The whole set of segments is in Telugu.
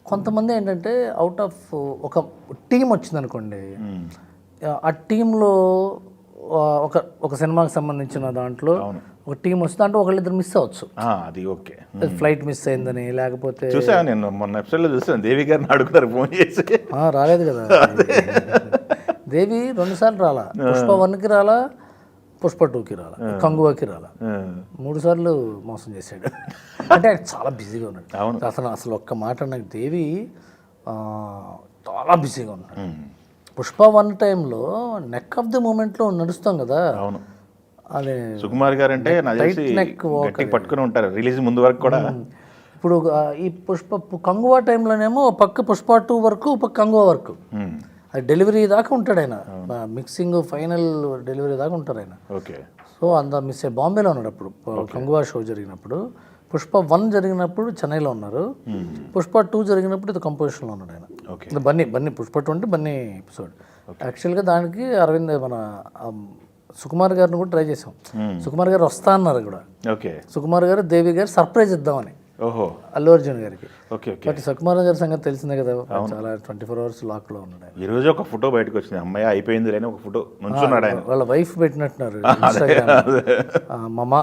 కొంతమంది ఏంటంటే అవుట్ ఆఫ్ ఒక టీం వచ్చిందనుకోండి, ఆ టీంలో ఒక ఒక సినిమాకి సంబంధించిన దాంట్లో ఒక టీం వస్తే దాంట్లో ఒకళ్ళిద్దరు మిస్ అవ్వచ్చు. అది ఓకే. ఫ్లైట్ మిస్ అయిందని, లేకపోతే చూసాను నేను మొన్న ఎపిసోడ్లో చూసాను, దేవి గారిని అడుగుతారు ఫోన్ చేసి. రాలేదు కదా దేవి 2 సార్లు రాలా. పుష్ప 1కి రాలా, పుష్ప 2కి రాలా, కంగువాకి రాలా. 3 సార్లు మోసం చేశాడు. అంటే ఆయన చాలా బిజీగా ఉన్నాడు. అసలు ఒక్క మాట నాకు దేవి చాలా బిజీగా ఉన్నాడు. పుష్ప 1 టైంలో నెక్ ఆఫ్ ది మూమెంట్లో నడుస్తాం కదా. అవును, అదే సుకుమార్ గారు అంటే నాకు తెలిసి గట్టిగా పట్టుకుని ఉంటారు రిలీజ్ ముందు వరకు కూడా. ఇప్పుడు ఈ పుష్ప కంగువా టైంలోనేమో పక్క పుష్ప 2 వరకు, పక్క కంగువా వరకు అది డెలివరీ దాకా ఉంటాడు ఆయన. మిక్సింగ్ ఫైనల్ డెలివరీ దాకా ఉంటారు ఆయన. ఓకే. సో అంత మిస్ అయ్యి బాంబేలో ఉన్నాడు అప్పుడు కంగువా షో జరిగినప్పుడు. పుష్ప 1 జరిగినప్పుడు చెన్నైలో ఉన్నారు. పుష్ప 2 జరిగినప్పుడు ఇది కంపోజిషన్లో ఉన్నాడు ఆయన. బన్నీ పుష్ప 2 అంటే బన్నీ ఎపిసోడ్. యాక్చువల్గా దానికి అరవింద్ మన సుకుమార్ గారిని కూడా ట్రై చేసాం. సుకుమార్ గారు వస్తా అన్నారు కూడా. ఓకే. సుకుమార్ గారు దేవి గారు సర్ప్రైజ్ ఇద్దామని అల్లు అర్జున్ గారికి. ఓకే. బట్ సుకుమార్ గారి సంగతి తెలిసిందే కదా, చాలా 24 hours లాక్లో ఉన్నాడు ఆయన. ఈ రోజు ఒక ఫోటో బయటకు వచ్చింది, అమ్మాయి అయిపోయింది లేని ఒక ఫోటో నుంచున్నాడు ఆయన. వాళ్ళ వైఫ్ పెట్టినట్టున్నారు మమ్మ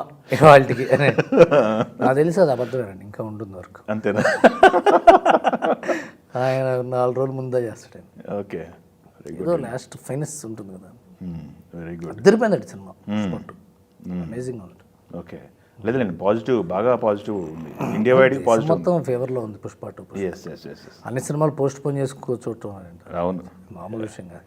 వాళ్ళకి. నాకు తెలిసి అది అబద్ధమేనండి, ఇంకా ఉంటుంది వరకు. అంతేనా? ఆయన 4 రోజుల ముందే చేస్తాడు ఆయన. ఓకే. ఏదో లాస్ట్ ఫైనస్ ఉంటుంది కదా, వెరీ గుడ్. అద్దరిపోయింది సినిమా. అమేజింగ్ ఉంది. ఓకే. లేదండి, పాజిటివ్, బాగా పాజిటివ్ ఉంది. ఇండియా వైడ్ పాజిటివ్ మొత్తం ఫేవర్లో ఉంది పుష్ప 2. ఎస్. అన్ని సినిమాలు పోస్ట్ పోన్ చేసి కూర్చోవటం అవును, మామూలు విషయం కాదు.